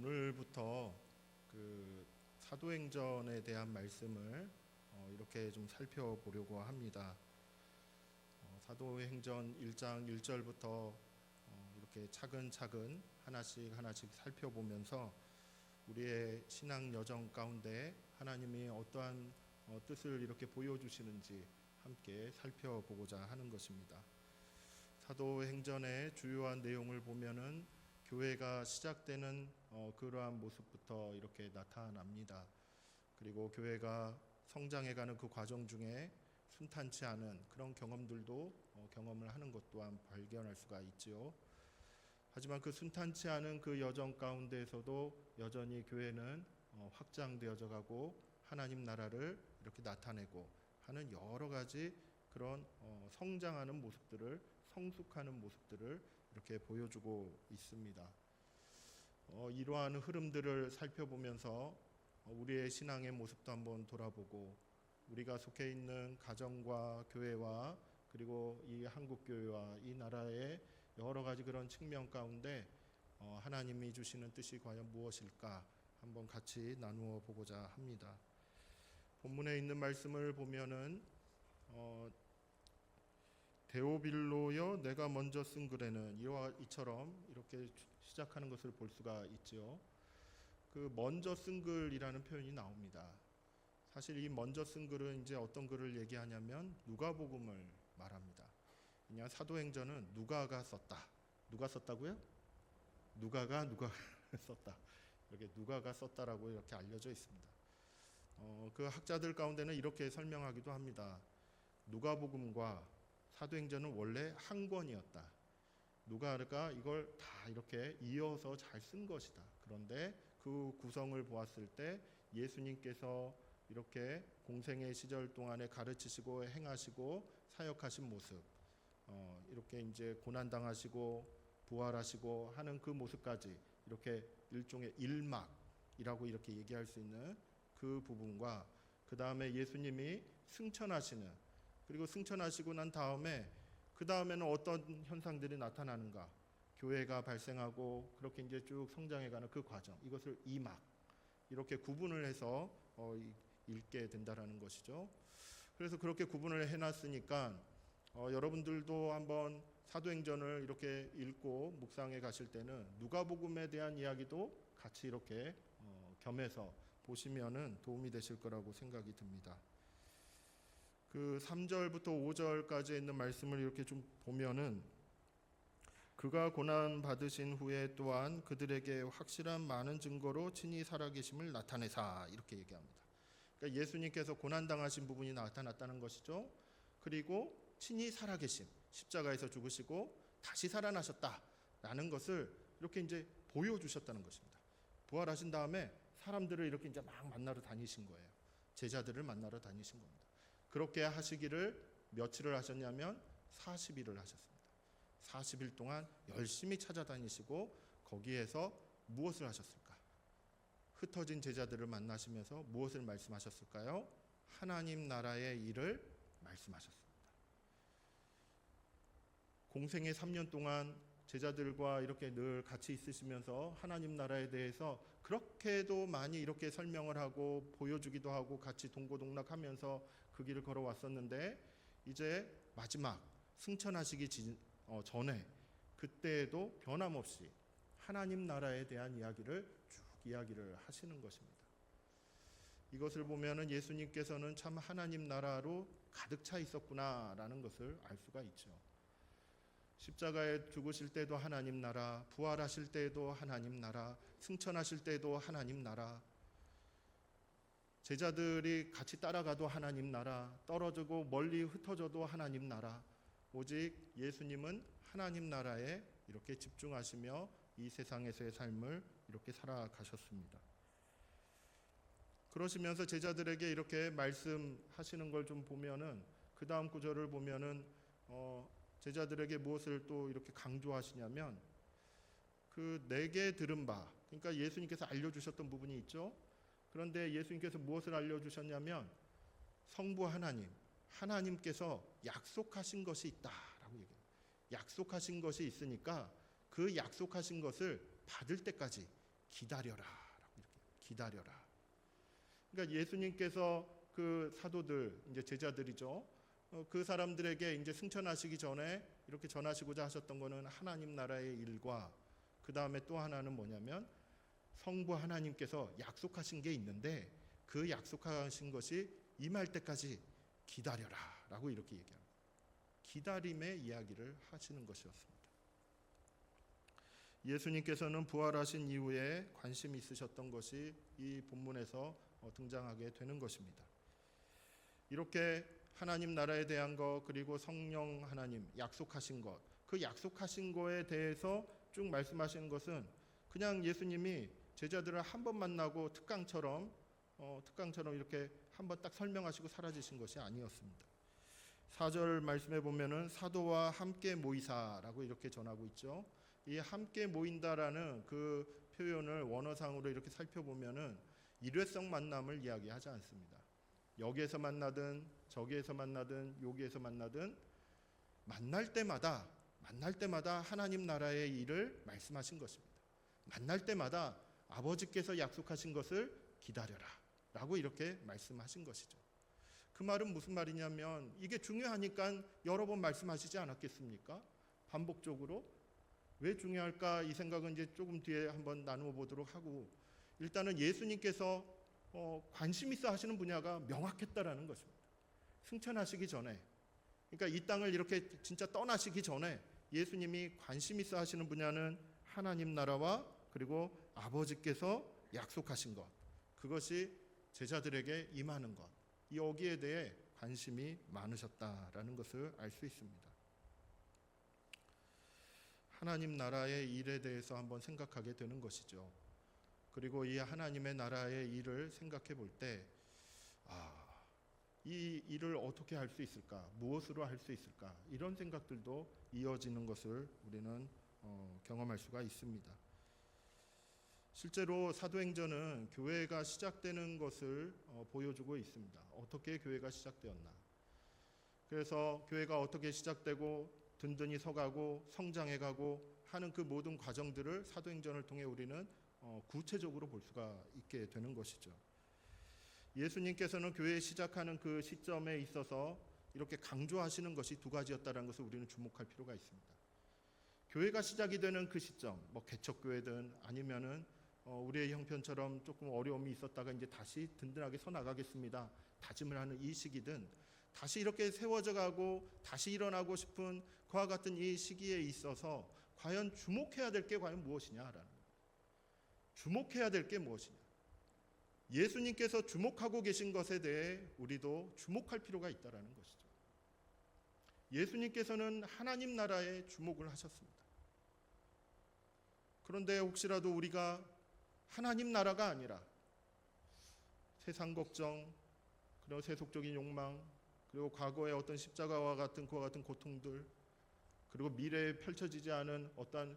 오늘부터 그 사도행전에 대한 말씀을 이렇게 좀 살펴보려고 합니다. 사도행전 1장 1절부터 이렇게 차근차근 하나씩 살펴보면서 우리의 신앙 여정 가운데 하나님이 어떠한 뜻을 이렇게 보여주시는지 함께 살펴보고자 하는 것입니다. 사도행전의 주요한 내용을 보면은 교회가 시작되는 그러한 모습부터 이렇게 나타납니다. 그리고 교회가 성장해가는 그 과정 중에 순탄치 않은 그런 경험들도 경험을 하는 것 또한 발견할 수가 있지요. 하지만 그 순탄치 않은 그 여정 가운데에서도 여전히 교회는 확장되어져 가고 하나님 나라를 이렇게 나타내고 하는 여러 가지 그런 성장하는 모습들을, 성숙하는 모습들을 이렇게 보여주고 있습니다. 이러한 흐름들을 살펴보면서 우리의 신앙의 모습도 한번 돌아보고 우리가 속해 있는 가정과 교회와 그리고 이 한국교회와 이 나라의 여러 가지 그런 측면 가운데 하나님이 주시는 뜻이 과연 무엇일까 한번 같이 나누어 보고자 합니다. 본문에 있는 말씀을 보면은 데오빌로여 내가 먼저 쓴 글에는 이처럼 이렇게 시작하는 것을 볼 수가 있죠. 그 먼저 쓴 글이라는 표현이 나옵니다. 사실 이 먼저 쓴 글은 이제 어떤 글을 얘기하냐면 누가복음을 말합니다. 그냥 사도행전은 누가가 썼다. 누가 썼다고요? 누가가 썼다. 이렇게 누가가 썼다라고 이렇게 알려져 있습니다. 그 학자들 가운데는 이렇게 설명하기도 합니다. 누가복음과 사도행전은 원래 한 권이었다. 누가가 이걸 다 이렇게 이어서 잘 쓴 것이다. 그런데 그 구성을 보았을 때 예수님께서 이렇게 공생의 시절 동안에 가르치시고 행하시고 사역하신 모습, 이렇게 이제 고난당하시고 부활하시고 하는 그 모습까지 이렇게 일종의 일막이라고 이렇게 얘기할 수 있는 그 부분과 그 다음에 예수님이 승천하시는 그리고 승천하시고 난 다음에 그 다음에는 어떤 현상들이 나타나는가? 교회가 발생하고 그렇게 이제 쭉 성장해가는 그 과정, 이것을 이막 이렇게 구분을 해서 읽게 된다라는 것이죠. 그래서 그렇게 구분을 해놨으니까 여러분들도 한번 사도행전을 이렇게 읽고 묵상해 가실 때는 누가복음에 대한 이야기도 같이 이렇게 겸해서 보시면은 도움이 되실 거라고 생각이 듭니다. 그 3절부터 5절까지 있는 말씀을 이렇게 좀 보면은 그가 고난 받으신 후에 또한 그들에게 확실한 많은 증거로 친히 살아계심을 나타내사 이렇게 얘기합니다. 그러니까 예수님께서 고난 당하신 부분이 나타났다는 것이죠. 그리고 친히 살아계심, 십자가에서 죽으시고 다시 살아나셨다라는 것을 이렇게 이제 보여주셨다는 것입니다. 부활하신 다음에 사람들을 이렇게 이제 막 만나러 다니신 거예요. 제자들을 만나러 다니신 겁니다. 그렇게 하시기를 며칠을 하셨냐면 40일을 하셨습니다. 40일 동안 열심히 찾아다니시고 거기에서 무엇을 하셨을까? 흩어진 제자들을 만나시면서 무엇을 말씀하셨을까요? 하나님 나라의 일을 말씀하셨습니다. 공생의 3년 동안 제자들과 이렇게 늘 같이 있으시면서 하나님 나라에 대해서 그렇게도 많이 이렇게 설명을 하고 보여주기도 하고 같이 동고동락하면서 그 길을 걸어왔었는데 이제 마지막 승천하시기 전에 그때에도 변함없이 하나님 나라에 대한 이야기를 쭉 이야기를 하시는 것입니다. 이것을 보면은 예수님께서는 참 하나님 나라로 가득 차 있었구나라는 것을 알 수가 있죠. 십자가에 죽으실 때도 하나님 나라, 부활하실 때도 하나님 나라, 승천하실 때도 하나님 나라, 제자들이 같이 따라가도 하나님 나라, 떨어지고 멀리 흩어져도 하나님 나라, 오직 예수님은 하나님 나라에 이렇게 집중하시며 이 세상에서의 삶을 이렇게 살아가셨습니다. 그러시면서 제자들에게 이렇게 말씀하시는 걸 좀 보면은 그 다음 구절을 보면은 제자들에게 무엇을 또 이렇게 강조하시냐면 그 내게 들은 바, 그러니까 예수님께서 알려주셨던 부분이 있죠. 그런데 예수님께서 무엇을 알려주셨냐면 성부 하나님께서 약속하신 것이 있다라고 얘기해요. 약속하신 것이 있으니까 그 약속하신 것을 받을 때까지 기다려라. 이렇게 기다려라. 그러니까 예수님께서 그 사도들, 이제 제자들이죠. 그 사람들에게 이제 승천하시기 전에 이렇게 전하시고자 하셨던 거는 하나님 나라의 일과 그 다음에 또 하나는 뭐냐면 성부 하나님께서 약속하신 게 있는데 그 약속하신 것이 임할 때까지 기다려라 라고 이렇게 얘기합니다. 기다림의 이야기를 하시는 것이었습니다. 예수님께서는 부활하신 이후에 관심이 있으셨던 것이 이 본문에서 등장하게 되는 것입니다. 이렇게 하나님 나라에 대한 것, 그리고 성령 하나님 약속하신 것, 그 약속하신 거에 대해서 쭉 말씀하시는 것은 그냥 예수님이 제자들을 한 번 만나고 특강처럼 이렇게 한 번 딱 설명하시고 사라지신 것이 아니었습니다. 4절 말씀에 보면은 사도와 함께 모이사라고 이렇게 전하고 있죠. 이 함께 모인다라는 그 표현을 원어상으로 이렇게 살펴보면은 일회성 만남을 이야기하지 않습니다. 여기에서 만나든 저기에서 만나든 여기에서 만나든 만날 때마다 하나님 나라의 일을 말씀하신 것입니다. 만날 때마다 아버지께서 약속하신 것을 기다려라 라고 이렇게 말씀하신 것이죠. 그 말은 무슨 말이냐면 이게 중요하니까 여러 번 말씀하시지 않았겠습니까? 반복적으로. 왜 중요할까? 이 생각은 이제 조금 뒤에 한번 나누어 보도록 하고, 일단은 예수님께서 관심 있어 하시는 분야가 명확했다라는 것입니다. 승천하시기 전에, 그러니까 이 땅을 이렇게 진짜 떠나시기 전에 예수님이 관심 있어 하시는 분야는 하나님 나라와 그리고 아버지께서 약속하신 것, 그것이 제자들에게 임하는 것, 여기에 대해 관심이 많으셨다라는 것을 알 수 있습니다. 하나님 나라의 일에 대해서 한번 생각하게 되는 것이죠. 그리고 이 하나님의 나라의 일을 생각해 볼 때, 이 일을 어떻게 할 수 있을까? 무엇으로 할 수 있을까? 이런 생각들도 이어지는 것을 우리는 경험할 수가 있습니다. 실제로 사도행전은 교회가 시작되는 것을 보여주고 있습니다. 어떻게 교회가 시작되었나? 그래서 교회가 어떻게 시작되고 든든히 서가고 성장해가고 하는 그 모든 과정들을 사도행전을 통해 우리는 구체적으로 볼 수가 있게 되는 것이죠. 예수님께서는 교회 시작하는 그 시점에 있어서 이렇게 강조하시는 것이 두 가지였다는 것을 우리는 주목할 필요가 있습니다. 교회가 시작이 되는 그 시점, 뭐 개척교회든 아니면은 우리의 형편처럼 조금 어려움이 있었다가 이제 다시 든든하게 서 나가겠습니다 다짐을 하는 이 시기든, 다시 이렇게 세워져 가고 다시 일어나고 싶은 그와 같은 이 시기에 있어서 과연 주목해야 될 게 과연 무엇이냐라는 거예요. 주목해야 될 게 무엇이냐. 예수님께서 주목하고 계신 것에 대해 우리도 주목할 필요가 있다라는 것이죠. 예수님께서는 하나님 나라에 주목을 하셨습니다. 그런데 혹시라도 우리가 하나님 나라가 아니라 세상 걱정, 그리고 세속적인 욕망, 그리고 과거의 어떤 십자가와 같은 그와 같은 고통들, 그리고 미래에 펼쳐지지 않은 어떤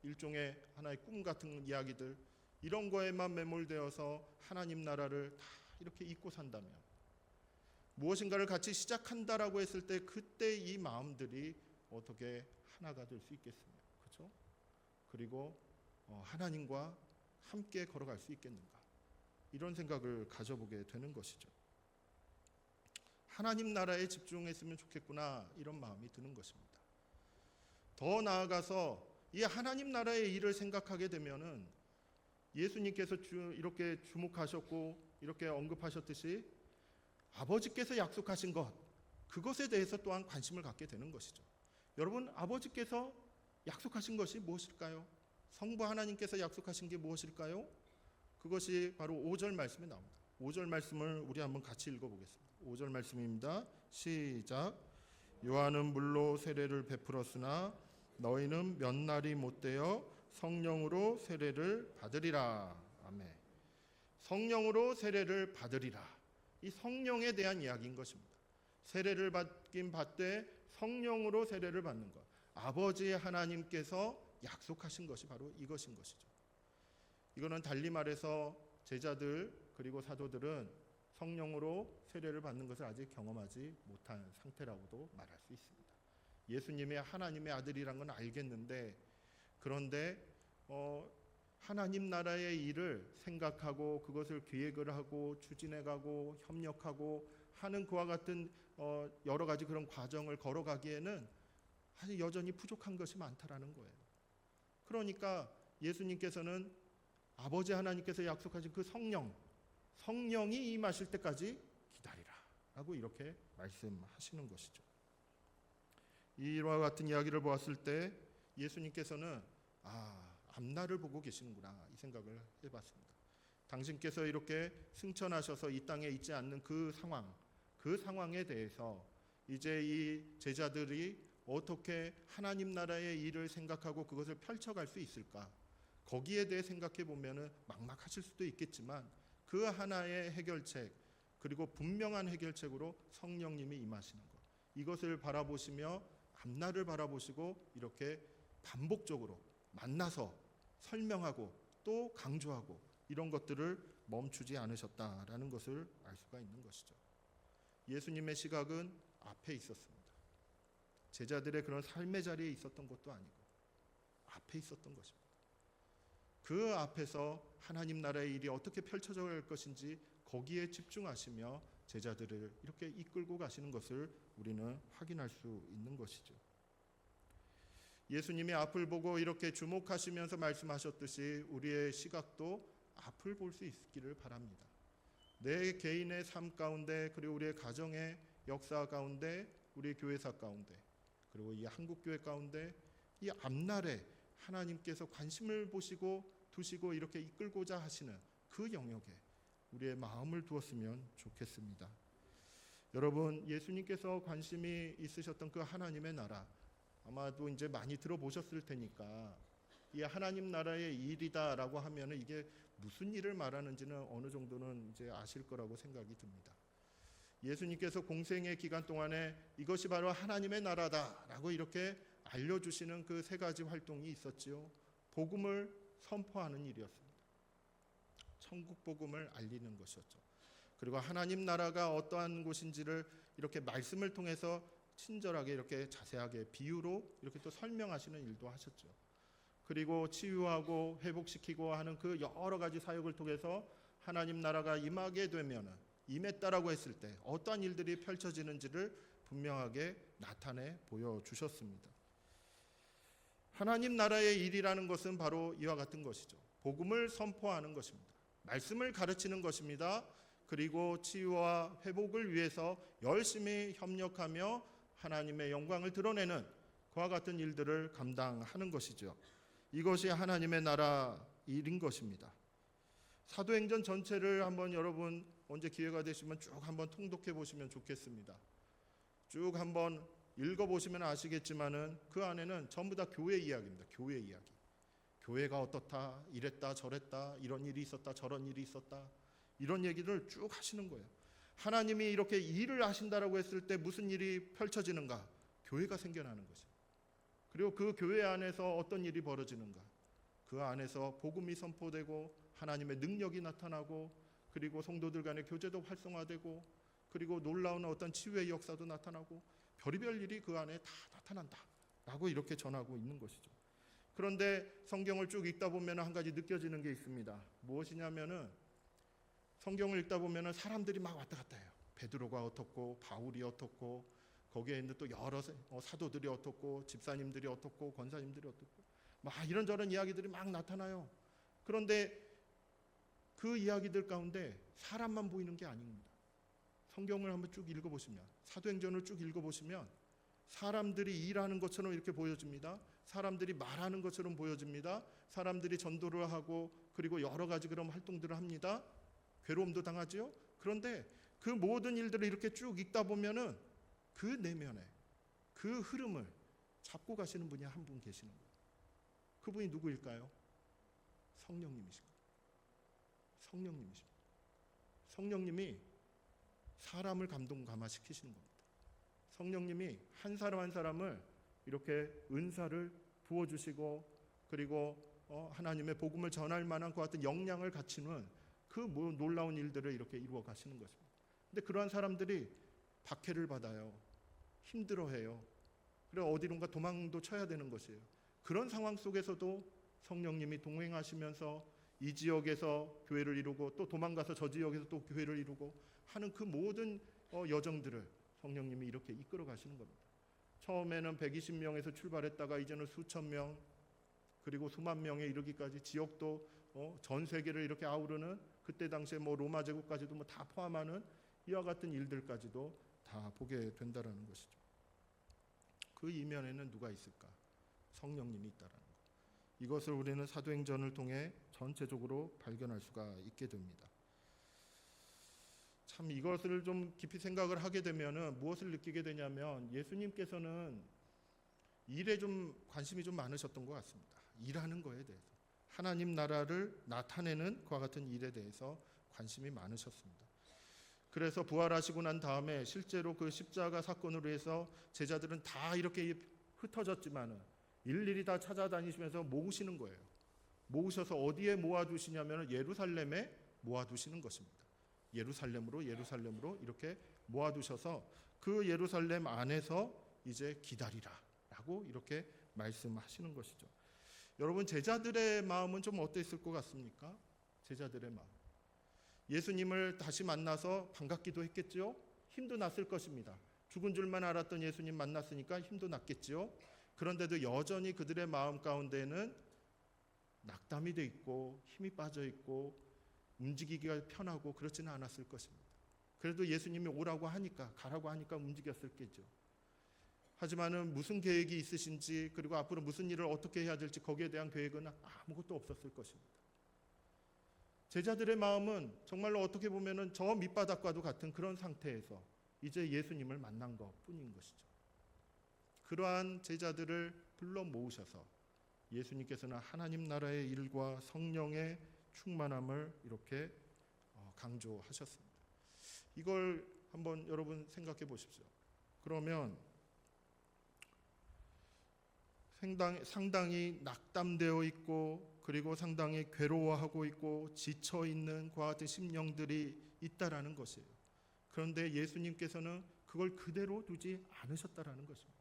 일종의 하나의 꿈 같은 이야기들, 이런 거에만 매몰되어서 하나님 나라를 다 이렇게 잊고 산다면, 무엇인가를 같이 시작한다라고 했을 때 그때 이 마음들이 어떻게 하나가 될 수 있겠습니까? 그렇죠? 그리고 하나님과 함께 걸어갈 수 있겠는가? 이런 생각을 가져보게 되는 것이죠. 하나님 나라에 집중했으면 좋겠구나, 이런 마음이 드는 것입니다. 더 나아가서 이 하나님 나라의 일을 생각하게 되면은 예수님께서 이렇게 주목하셨고 이렇게 언급하셨듯이 아버지께서 약속하신 것, 그것에 대해서 또한 관심을 갖게 되는 것이죠. 여러분, 아버지께서 약속하신 것이 무엇일까요? 성부 하나님께서 약속하신 게 무엇일까요? 그것이 바로 5절 말씀에 나옵니다. 5절 말씀을 우리 한번 같이 읽어보겠습니다. 5절 말씀입니다. 시작. 요한은 물로 세례를 베풀었으나 너희는 몇 날이 못되어 성령으로 세례를 받으리라. 아멘. 성령으로 세례를 받으리라. 이 성령에 대한 이야기인 것입니다. 세례를 받긴 받되 성령으로 세례를 받는 것, 아버지 하나님께서 약속하신 것이 바로 이것인 것이죠. 이거는 달리 말해서 제자들 그리고 사도들은 성령으로 세례를 받는 것을 아직 경험하지 못한 상태라고도 말할 수 있습니다. 예수님의 하나님의 아들이란 건 알겠는데, 그런데 하나님 나라의 일을 생각하고 그것을 계획을 하고 추진해가고 협력하고 하는 그와 같은 여러 가지 그런 과정을 걸어가기에는 아직 여전히 부족한 것이 많다라는 거예요. 그러니까 예수님께서는 아버지 하나님께서 약속하신 그 성령이 임하실 때까지 기다리라 라고 이렇게 말씀하시는 것이죠. 이와 같은 이야기를 보았을 때 예수님께서는 앞날을 보고 계시는구나 이 생각을 해봤습니다. 당신께서 이렇게 승천하셔서 이 땅에 있지 않는 그 상황에 대해서 이제 이 제자들이 어떻게 하나님 나라의 일을 생각하고 그것을 펼쳐갈 수 있을까? 거기에 대해 생각해 보면은 막막하실 수도 있겠지만 그 하나의 해결책 그리고 분명한 해결책으로 성령님이 임하시는 것, 이것을 바라보시며 앞날을 바라보시고 이렇게 반복적으로 만나서 설명하고 또 강조하고 이런 것들을 멈추지 않으셨다라는 것을 알 수가 있는 것이죠. 예수님의 시각은 앞에 있었습니다. 제자들의 그런 삶의 자리에 있었던 것도 아니고 앞에 있었던 것입니다. 그 앞에서 하나님 나라의 일이 어떻게 펼쳐져 갈 것인지 거기에 집중하시며 제자들을 이렇게 이끌고 가시는 것을 우리는 확인할 수 있는 것이죠. 예수님이 앞을 보고 이렇게 주목하시면서 말씀하셨듯이 우리의 시각도 앞을 볼 수 있기를 바랍니다. 내 개인의 삶 가운데 그리고 우리의 가정의 역사 가운데 우리 교회사 가운데 그리고 이 한국교회 가운데 이 앞날에 하나님께서 관심을 보시고 두시고 이렇게 이끌고자 하시는 그 영역에 우리의 마음을 두었으면 좋겠습니다. 여러분, 예수님께서 관심이 있으셨던 그 하나님의 나라 아마도 이제 많이 들어보셨을 테니까 이 하나님 나라의 일이다라고 하면은 이게 무슨 일을 말하는지는 어느 정도는 이제 아실 거라고 생각이 듭니다. 예수님께서 공생의 기간 동안에 이것이 바로 하나님의 나라다라고 이렇게 알려주시는 그 세 가지 활동이 있었지요. 복음을 선포하는 일이었습니다. 천국 복음을 알리는 것이었죠. 그리고 하나님 나라가 어떠한 곳인지를 이렇게 말씀을 통해서 친절하게 이렇게 자세하게 비유로 이렇게 또 설명하시는 일도 하셨죠. 그리고 치유하고 회복시키고 하는 그 여러 가지 사역을 통해서 하나님 나라가 임하게 되면은 임했다라고 했을 때 어떠한 일들이 펼쳐지는지를 분명하게 나타내 보여주셨습니다. 하나님 나라의 일이라는 것은 바로 이와 같은 것이죠. 복음을 선포하는 것입니다. 말씀을 가르치는 것입니다. 그리고 치유와 회복을 위해서 열심히 협력하며 하나님의 영광을 드러내는 그와 같은 일들을 감당하는 것이죠. 이것이 하나님의 나라 일인 것입니다. 사도행전 전체를 한번 여러분 언제 기회가 되시면 쭉 한번 통독해 보시면 좋겠습니다. 쭉 한번 읽어보시면 아시겠지만은 그 안에는 전부 다 교회 이야기입니다. 교회 이야기. 교회가 어떻다, 이랬다, 저랬다, 이런 일이 있었다, 저런 일이 있었다, 이런 얘기를 쭉 하시는 거예요. 하나님이 이렇게 일을 하신다라고 했을 때 무슨 일이 펼쳐지는가? 교회가 생겨나는 것이에요. 그리고 그 교회 안에서 어떤 일이 벌어지는가? 그 안에서 복음이 선포되고 하나님의 능력이 나타나고 그리고 성도들 간의 교제도 활성화되고 그리고 놀라운 어떤 치유의 역사도 나타나고 별의별 일이 그 안에 다 나타난다라고 이렇게 전하고 있는 것이죠. 그런데 성경을 쭉 읽다 보면 한 가지 느껴지는 게 있습니다. 무엇이냐면은 성경을 읽다 보면 사람들이 막 왔다 갔다 해요. 베드로가 어떻고 바울이 어떻고 거기에 있는 또 여러 사도들이 어떻고 집사님들이 어떻고 권사님들이 어떻고 막 이런저런 이야기들이 막 나타나요. 그런데 그 이야기들 가운데 사람만 보이는 게 아닙니다. 성경을 한번 쭉 읽어보시면 사도행전을 쭉 읽어보시면 사람들이 일하는 것처럼 이렇게 보여집니다. 사람들이 말하는 것처럼 보여집니다. 사람들이 전도를 하고 그리고 여러 가지 그런 활동들을 합니다. 괴로움도 당하지요. 그런데 그 모든 일들을 이렇게 쭉 읽다 보면은 그 내면에 그 흐름을 잡고 가시는 분이 한 분 계시는 거예요. 그분이 누구일까요? 성령님이십니다. 성령님이십니다. 성령님이 사람을 감동감화시키시는 겁니다. 성령님이 한 사람 한 사람을 이렇게 은사를 부어주시고 그리고 하나님의 복음을 전할 만한 그 같은 역량을 갖추는 그 놀라운 일들을 이렇게 이루어 가시는 것입니다. 근데 그러한 사람들이 박해를 받아요. 힘들어해요. 그리고 어디론가 도망도 쳐야 되는 것이에요. 그런 상황 속에서도 성령님이 동행하시면서 이 지역에서 교회를 이루고 또 도망가서 저 지역에서 또 교회를 이루고 하는 그 모든 여정들을 성령님이 이렇게 이끌어 가시는 겁니다. 처음에는 120명에서 출발했다가 이제는 수천 명, 그리고 수만 명에 이르기까지, 지역도 전 세계를 이렇게 아우르는, 그때 당시에 로마 제국까지도 다 포함하는 이와 같은 일들까지도 다 보게 된다라는 것이죠. 그 이면에는 누가 있을까? 성령님이 있다라는 것. 이것을 우리는 사도행전을 통해 전체적으로 발견할 수가 있게 됩니다. 참 이것을 좀 깊이 생각을 하게 되면은 무엇을 느끼게 되냐면, 예수님께서는 일에 좀 관심이 좀 많으셨던 것 같습니다. 일하는 거에 대해서, 하나님 나라를 나타내는 그와 같은 일에 대해서 관심이 많으셨습니다. 그래서 부활하시고 난 다음에 실제로 그 십자가 사건으로 해서 제자들은 다 이렇게 흩어졌지만은 일일이 다 찾아다니시면서 모으시는 거예요. 모으셔서 어디에 모아두시냐면 예루살렘에 모아두시는 것입니다. 예루살렘으로 이렇게 모아두셔서 그 예루살렘 안에서 이제 기다리라라고 이렇게 말씀하시는 것이죠. 여러분, 제자들의 마음은 좀 어땠을 것 같습니까? 제자들의 마음. 예수님을 다시 만나서 반갑기도 했겠죠. 힘도 났을 것입니다. 죽은 줄만 알았던 예수님 만났으니까 힘도 났겠죠. 그런데도 여전히 그들의 마음 가운데는 낙담이 돼 있고 힘이 빠져 있고 움직이기가 편하고 그렇지는 않았을 것입니다. 그래도 예수님이 오라고 하니까, 가라고 하니까 움직였을겠죠. 하지만은 무슨 계획이 있으신지, 그리고 앞으로 무슨 일을 어떻게 해야 될지 거기에 대한 계획은 아무것도 없었을 것입니다. 제자들의 마음은 정말로 어떻게 보면은 저 밑바닥과도 같은 그런 상태에서 이제 예수님을 만난 것뿐인 것이죠. 그러한 제자들을 불러 모으셔서 예수님께서는 하나님 나라의 일과 성령의 충만함을 이렇게 강조하셨습니다. 이걸 한번 여러분 생각해 보십시오. 그러면 상당히 낙담되어 있고, 그리고 상당히 괴로워하고 있고 지쳐 있는 그와 같은 심령들이 있다라는 것이에요. 그런데 예수님께서는 그걸 그대로 두지 않으셨다라는 것입니다.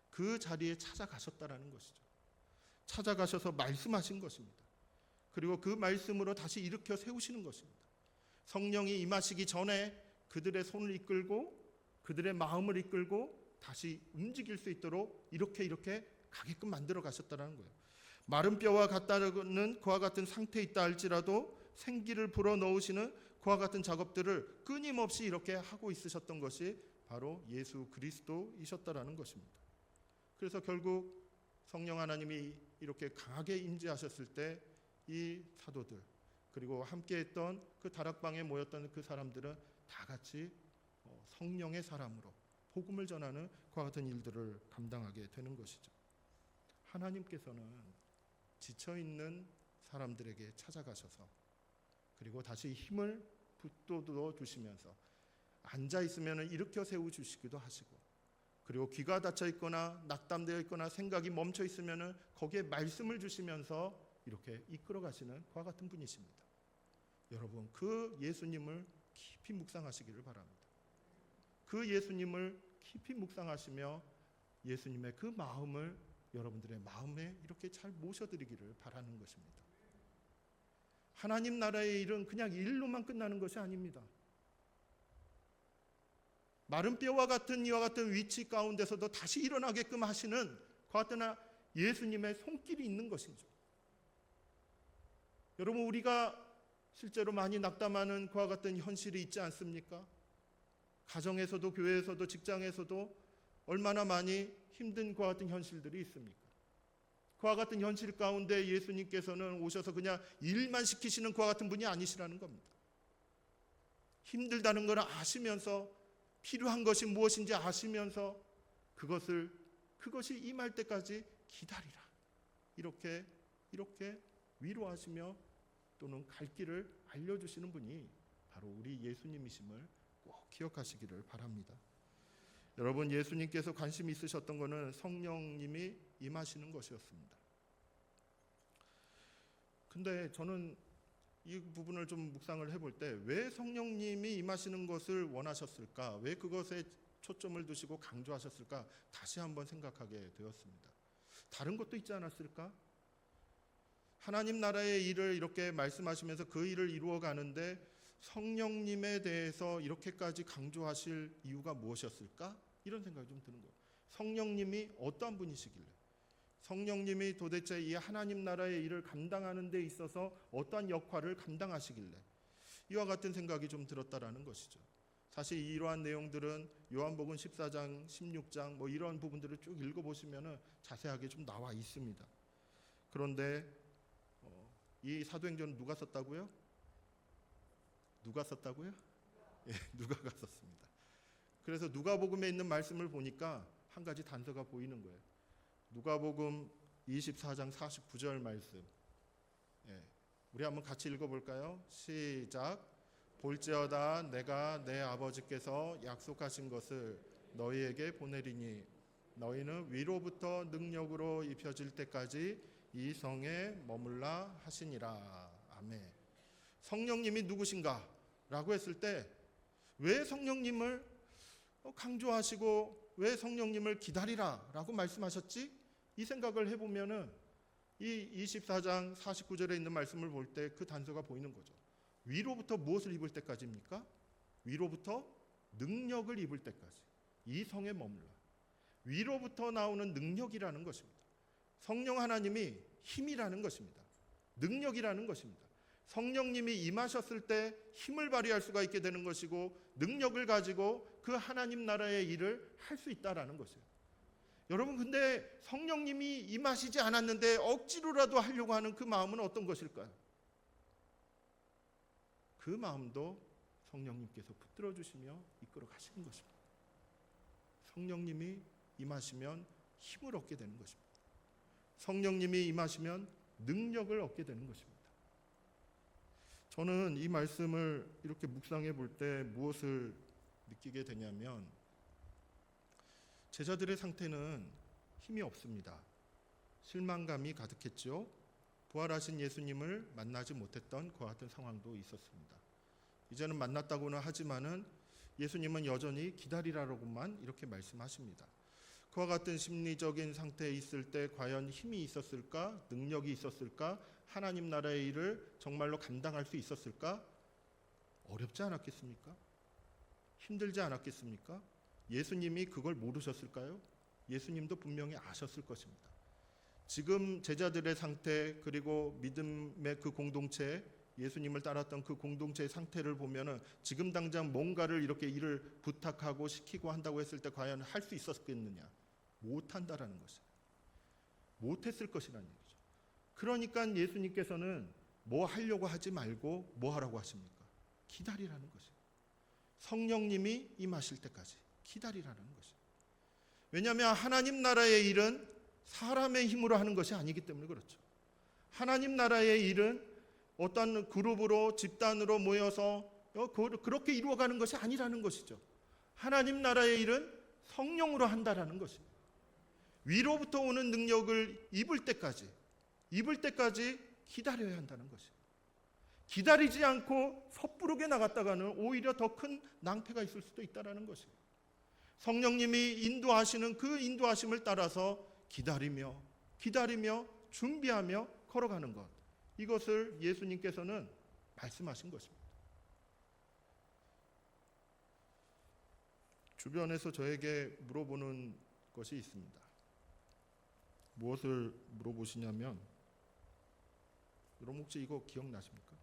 그 자리에 찾아가셨다라는 것이죠. 찾아가셔서 말씀하신 것입니다. 그리고 그 말씀으로 다시 일으켜 세우시는 것입니다. 성령이 임하시기 전에 그들의 손을 이끌고 그들의 마음을 이끌고 다시 움직일 수 있도록 이렇게 가게끔 만들어 가셨다는 거예요. 마른 뼈와 같다는 그와 같은 상태에 있다 할지라도 생기를 불어넣으시는 그와 같은 작업들을 끊임없이 이렇게 하고 있으셨던 것이 바로 예수 그리스도이셨다라는 것입니다. 그래서 결국 성령 하나님이 이렇게 강하게 임재하셨을 때 이 사도들, 그리고 함께했던 그 다락방에 모였던 그 사람들은 다 같이 성령의 사람으로 복음을 전하는 그와 같은 일들을 감당하게 되는 것이죠. 하나님께서는 지쳐있는 사람들에게 찾아가셔서, 그리고 다시 힘을 북돋워 주시면서 앉아있으면 일으켜 세워주시기도 하시고, 그리고 귀가 닫혀 있거나 낙담되어 있거나 생각이 멈춰 있으면 거기에 말씀을 주시면서 이렇게 이끌어 가시는 그와 같은 분이십니다. 여러분, 그 예수님을 깊이 묵상하시기를 바랍니다. 그 예수님을 깊이 묵상하시며 예수님의 그 마음을 여러분들의 마음에 이렇게 잘 모셔드리기를 바라는 것입니다. 하나님 나라의 일은 그냥 일로만 끝나는 것이 아닙니다. 마른 뼈와 같은 이와 같은 위치 가운데서도 다시 일어나게끔 하시는 그와 같은 예수님의 손길이 있는 것이죠. 여러분, 우리가 실제로 많이 낙담하는 그와 같은 현실이 있지 않습니까? 가정에서도 교회에서도 직장에서도 얼마나 많이 힘든 그와 같은 현실들이 있습니까? 그와 같은 현실 가운데 예수님께서는 오셔서 그냥 일만 시키시는 그와 같은 분이 아니시라는 겁니다. 힘들다는 걸 아시면서, 필요한 것이 무엇인지 아시면서 그것이 임할 때까지 기다리라, 이렇게 위로하시며 또는 갈 길을 알려주시는 분이 바로 우리 예수님이심을 꼭 기억하시기를 바랍니다. 여러분, 예수님께서 관심이 있으셨던 것은 성령님이 임하시는 것이었습니다. 근데 저는 이 부분을 좀 묵상을 해볼 때 왜 성령님이 임하시는 것을 원하셨을까? 왜 그것에 초점을 두시고 강조하셨을까? 다시 한번 생각하게 되었습니다. 다른 것도 있지 않았을까? 하나님 나라의 일을 이렇게 말씀하시면서 그 일을 이루어 가는데 성령님에 대해서 이렇게까지 강조하실 이유가 무엇이었을까? 이런 생각이 좀 드는 거예요. 성령님이 어떠한 분이시길래, 성령님이 도대체 이 하나님 나라의 일을 감당하는 데 있어서 어떠한 역할을 감당하시길래 이와 같은 생각이 좀 들었다라는 것이죠. 사실 이러한 내용들은 요한복음 14장, 16장 뭐 이런 부분들을 쭉 읽어보시면 자세하게 좀 나와 있습니다. 그런데 이 사도행전은 누가 썼다고요? 누가 썼다고요? 예, 누가가 썼습니다. 그래서 누가복음에 있는 말씀을 보니까 한 가지 단서가 보이는 거예요. 누가복음 24장 49절 말씀. 예, 우리 한번 같이 읽어볼까요? 시작. 볼지어다 내가 내 아버지께서 약속하신 것을 너희에게 보내리니 너희는 위로부터 능력으로 입혀질 때까지 이 성에 머물라 하시니라. 아멘. 성령님이 누구신가? 라고 했을 때 왜 성령님을 강조하시고 왜 성령님을 기다리라 라고 말씀하셨지? 이 생각을 해보면은 이 24장 49절에 있는 말씀을 볼 때 그 단서가 보이는 거죠. 위로부터 무엇을 입을 때까지입니까? 위로부터 능력을 입을 때까지 이 성에 머물라. 위로부터 나오는 능력이라는 것입니다. 성령 하나님이 힘이라는 것입니다. 능력이라는 것입니다. 성령님이 임하셨을 때 힘을 발휘할 수가 있게 되는 것이고 능력을 가지고 그 하나님 나라의 일을 할 수 있다라는 것이에요. 여러분, 근데 성령님이 임하시지 않았는데 억지로라도 하려고 하는 그 마음은 어떤 것일까요? 그 마음도 성령님께서 붙들어 주시며 이끌어 가시는 것입니다. 성령님이 임하시면 힘을 얻게 되는 것입니다. 성령님이 임하시면 능력을 얻게 되는 것입니다. 저는 이 말씀을 이렇게 묵상해 볼 때 무엇을 느끼게 되냐면 제자들의 상태는 힘이 없습니다. 실망감이 가득했죠. 부활하신 예수님을 만나지 못했던 그와 같은 상황도 있었습니다. 이제는 만났다고는 하지만은 예수님은 여전히 기다리라고만 이렇게 말씀하십니다. 그와 같은 심리적인 상태에 있을 때 과연 힘이 있었을까? 능력이 있었을까? 하나님 나라의 일을 정말로 감당할 수 있었을까? 어렵지 않았겠습니까? 힘들지 않았겠습니까? 예수님이 그걸 모르셨을까요? 예수님도 분명히 아셨을 것입니다. 지금 제자들의 상태 그리고 믿음의 그 공동체, 예수님을 따랐던 그 공동체의 상태를 보면은 지금 당장 뭔가를 이렇게 일을 부탁하고 시키고 한다고 했을 때 과연 할 수 있었겠느냐? 못한다라는 것이에요. 못했을 것이라는 얘기죠. 그러니까 예수님께서는 뭐 하려고 하지 말고 뭐 하라고 하십니까? 기다리라는 것이에요. 성령님이 임하실 때까지 기다리라는 것이에요. 왜냐하면 하나님 나라의 일은 사람의 힘으로 하는 것이 아니기 때문에 그렇죠. 하나님 나라의 일은 어떤 그룹으로 집단으로 모여서 그렇게 이루어가는 것이 아니라는 것이죠. 하나님 나라의 일은 성령으로 한다라는 것입니다. 위로부터 오는 능력을 입을 때까지 기다려야 한다는 것이에요. 기다리지 않고 섣부르게 나갔다가는 오히려 더 큰 낭패가 있을 수도 있다는 것이에요. 성령님이 인도하시는 그 인도하심을 따라서 기다리며 준비하며 걸어가는 것, 이것을 예수님께서는 말씀하신 것입니다. 주변에서 저에게 물어보는 것이 있습니다. 무엇을 물어보시냐면, 여러분 혹시 이거 기억나십니까?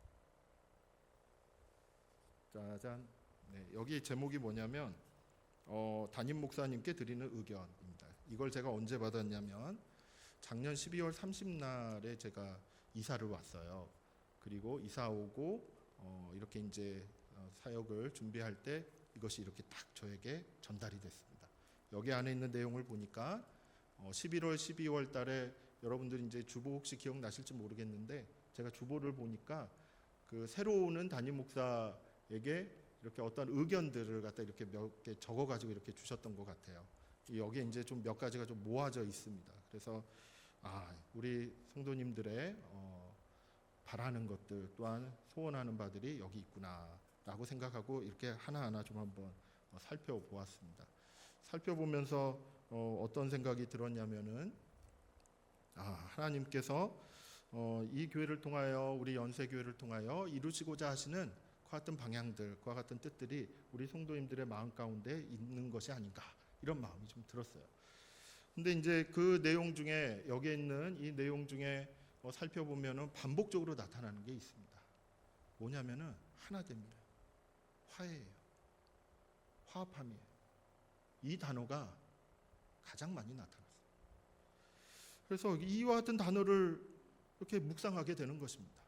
짜잔. 네, 여기 제목이 뭐냐면 담임 목사님께 드리는 의견입니다. 이걸 제가 언제 받았냐면 작년 12월 30날에 제가 이사를 왔어요. 그리고 이사 오고 이렇게 이제 사역을 준비할 때 이것이 이렇게 딱 저에게 전달이 됐습니다. 여기 안에 있는 내용을 보니까 11월, 12월 달에 여러분들이 이제 주보 혹시 기억나실지 모르겠는데 제가 주보를 보니까 그 새로 오는 담임 목사에게 이렇게 어떤 의견들을 갖다 이렇게 몇 개 적어가지고 이렇게 주셨던 것 같아요. 여기에 이제 좀 몇 가지가 좀 모아져 있습니다. 그래서 우리 성도님들의 바라는 것들 또한 소원하는 바들이 여기 있구나라고 생각하고 이렇게 하나하나 좀 한번 살펴보았습니다. 살펴보면서 어떤 생각이 들었냐면은 하나님께서 이 교회를 통하여 우리 연세교회를 통하여 이루시고자 하시는 그와 같은 방향들, 그와 같은 뜻들이 우리 성도님들의 마음 가운데 있는 것이 아닌가 이런 마음이 좀 들었어요. 근데 이제 그 내용 중에 여기에 있는 이 내용 중에 살펴보면은 반복적으로 나타나는 게 있습니다. 뭐냐면은 하나됨이에요. 화해예요. 화합함이에요. 이 단어가 가장 많이 나타났어요. 그래서 이와 같은 단어를 이렇게 묵상하게 되는 것입니다.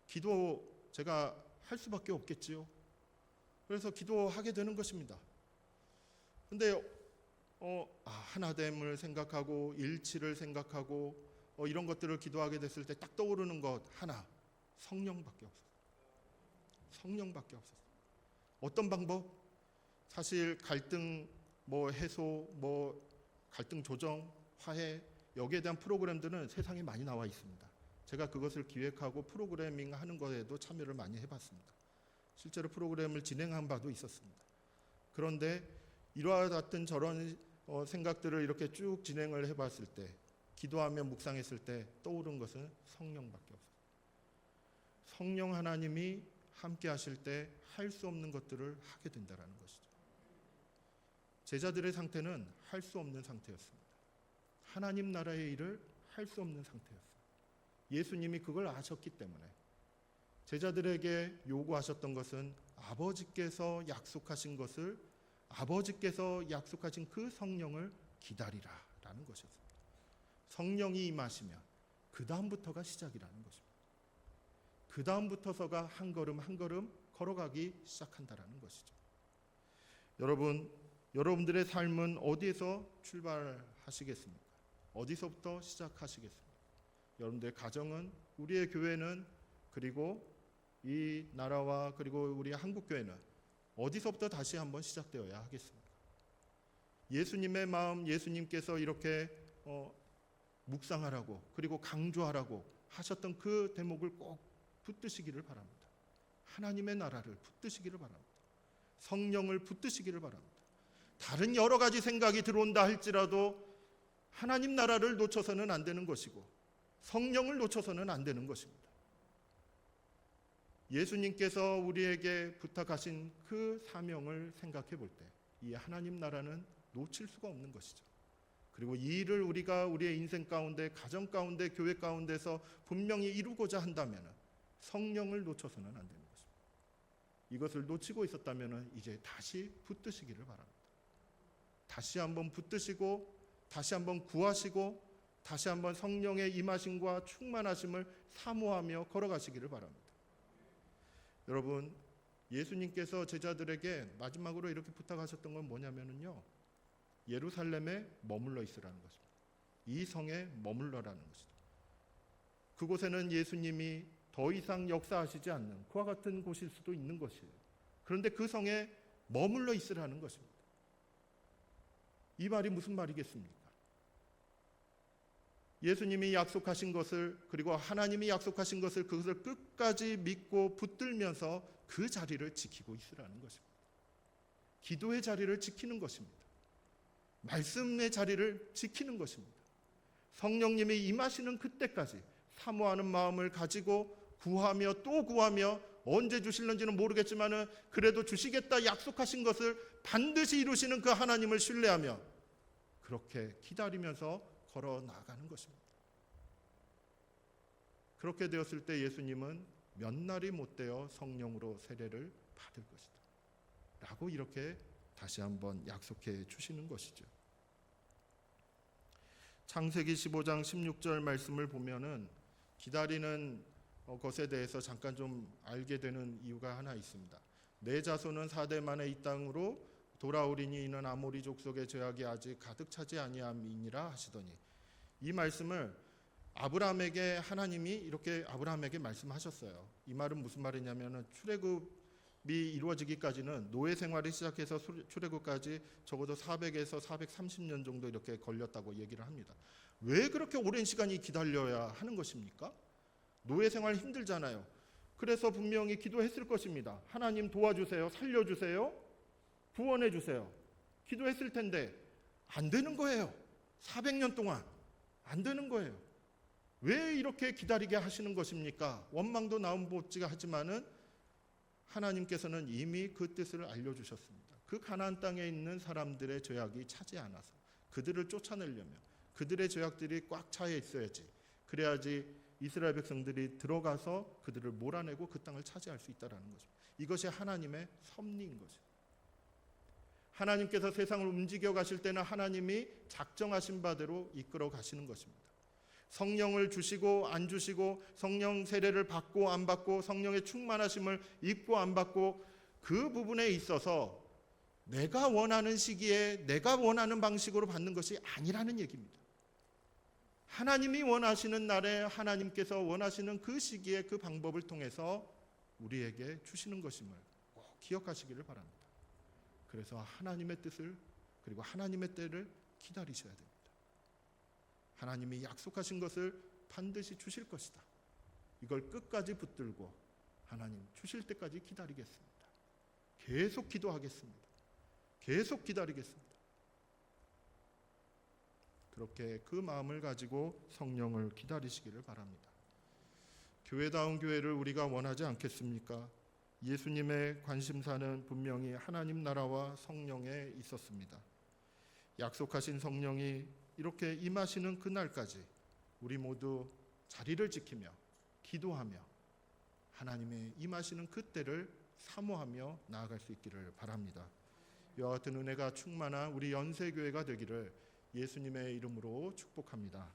기도 제가 할 수밖에 없겠지요. 그래서 기도하게 되는 것입니다. 근데 하나됨을 생각하고 일치를 생각하고 이런 것들을 기도하게 됐을 때 딱 떠오르는 것 하나, 성령밖에 없었어요. 성령밖에 없었어요. 어떤 방법? 사실 갈등 해소, 갈등 조정, 화해 여기에 대한 프로그램들은 세상에 많이 나와 있습니다. 제가 그것을 기획하고 프로그래밍 하는 것에도 참여를 많이 해봤습니다. 실제로 프로그램을 진행한 바도 있었습니다. 그런데 이와 같은 저런 생각들을 이렇게 쭉 진행을 해봤을 때, 기도하며 묵상했을 때 떠오른 것은 성령밖에 없어요. 성령 하나님이 함께 하실 때 할 수 없는 것들을 하게 된다는 것이죠. 제자들의 상태는 할 수 없는 상태였습니다. 하나님 나라의 일을 할 수 없는 상태였어요. 예수님이 그걸 아셨기 때문에 제자들에게 요구하셨던 것은 아버지께서 약속하신 것을, 아버지께서 약속하신 그 성령을 기다리라라는 것이었습니다. 성령이 임하시면 그 다음부터가 시작이라는 것입니다. 그 다음부터서가 한 걸음 한 걸음 걸어가기 시작한다라는 것이죠. 여러분들의 삶은 어디에서 출발하시겠습니까? 어디서부터 시작하시겠습니까? 여러분들의 가정은, 우리의 교회는, 그리고 이 나라와 그리고 우리 한국교회는 어디서부터 다시 한번 시작되어야 하겠습니까? 예수님의 마음, 예수님께서 이렇게 묵상하라고 그리고 강조하라고 하셨던 그 대목을 꼭 붙드시기를 바랍니다. 하나님의 나라를 붙드시기를 바랍니다. 성령을 붙드시기를 바랍니다. 다른 여러 가지 생각이 들어온다 할지라도 하나님 나라를 놓쳐서는 안 되는 것이고 성령을 놓쳐서는 안 되는 것입니다. 예수님께서 우리에게 부탁하신 그 사명을 생각해 볼 때 이 하나님 나라는 놓칠 수가 없는 것이죠. 그리고 이 일을 우리가 우리의 인생 가운데, 가정 가운데, 교회 가운데서 분명히 이루고자 한다면 성령을 놓쳐서는 안 되는 것입니다. 이것을 놓치고 있었다면 이제 다시 붙드시기를 바랍니다. 다시 한번 붙드시고 다시 한번 구하시고 다시 한번 성령의 임하심과 충만하심을 사모하며 걸어가시기를 바랍니다. 여러분, 예수님께서 제자들에게 마지막으로 이렇게 부탁하셨던 건 뭐냐면요, 예루살렘에 머물러 있으라는 것입니다. 이 성에 머물러라는 것이죠. 그곳에는 예수님이 더 이상 역사하시지 않는 그와 같은 곳일 수도 있는 것이에요. 그런데 그 성에 머물러 있으라는 것입니다. 이 말이 무슨 말이겠습니까? 예수님이 약속하신 것을, 그리고 하나님이 약속하신 것을, 그것을 끝까지 믿고 붙들면서 그 자리를 지키고 있으라는 것입니다. 기도의 자리를 지키는 것입니다. 말씀의 자리를 지키는 것입니다. 성령님이 임하시는 그때까지 사모하는 마음을 가지고 구하며 또 구하며, 언제 주실는지는 모르겠지만 그래도 주시겠다 약속하신 것을 반드시 이루시는 그 하나님을 신뢰하며 그렇게 기다리면서 걸어 나가는 것입니다. 그렇게 되었을 때 예수님은 몇 날이 못 되어 성령으로 세례를 받을 것이다 라고 이렇게 다시 한번 약속해 주시는 것이죠. 창세기 15장 16절 말씀을 보면은 기다리는 것에 대해서 잠깐 좀 알게 되는 이유가 하나 있습니다. 내 자손은 4대 만에 이 땅으로 돌아오리니 이는 아모리 족속의 죄악이 아직 가득 차지 아니함이니라 하시더니, 이 말씀을 아브라함에게 하나님이 이렇게 아브라함에게 말씀하셨어요. 이 말은 무슨 말이냐면은 출애굽이 이루어지기까지는 노예 생활을 시작해서 출애굽까지 적어도 400에서 430년 정도 이렇게 걸렸다고 얘기를 합니다. 왜 그렇게 오랜 시간이 기다려야 하는 것입니까? 노예 생활 힘들잖아요. 그래서 분명히 기도했을 것입니다. 하나님 도와주세요. 살려주세요. 구원해 주세요. 기도했을 텐데 안 되는 거예요. 400년 동안 안 되는 거예요. 왜 이렇게 기다리게 하시는 것입니까? 원망도 나옴없지가 하지만은 하나님께서는 이미 그 뜻을 알려주셨습니다. 그 가나안 땅에 있는 사람들의 죄악이 차지 않아서 그들을 쫓아내려면 그들의 죄악들이 꽉 차 있어야지, 그래야지 이스라엘 백성들이 들어가서 그들을 몰아내고 그 땅을 차지할 수 있다는 것입니다. 이것이 하나님의 섭리인 것입니다. 하나님께서 세상을 움직여 가실 때는 하나님이 작정하신 바대로 이끌어 가시는 것입니다. 성령을 주시고 안 주시고, 성령 세례를 받고 안 받고, 성령의 충만하심을 입고 안 받고, 그 부분에 있어서 내가 원하는 시기에 내가 원하는 방식으로 받는 것이 아니라는 얘기입니다. 하나님이 원하시는 날에 하나님께서 원하시는 그 시기에 그 방법을 통해서 우리에게 주시는 것임을 꼭 기억하시기를 바랍니다. 그래서 하나님의 뜻을 그리고 하나님의 때를 기다리셔야 됩니다. 하나님이 약속하신 것을 반드시 주실 것이다. 이걸 끝까지 붙들고 하나님 주실 때까지 기다리겠습니다. 계속 기도하겠습니다. 계속 기다리겠습니다. 그렇게 그 마음을 가지고 성령을 기다리시기를 바랍니다. 교회다운 교회를 우리가 원하지 않겠습니까? 예수님의 관심사는 분명히 하나님 나라와 성령에 있었습니다. 약속하신 성령이 이렇게 임하시는 그날까지 우리 모두 자리를 지키며 기도하며 하나님의 임하시는 그때를 사모하며 나아갈 수 있기를 바랍니다. 이와 같은 은혜가 충만한 우리 연세교회가 되기를 예수님의 이름으로 축복합니다.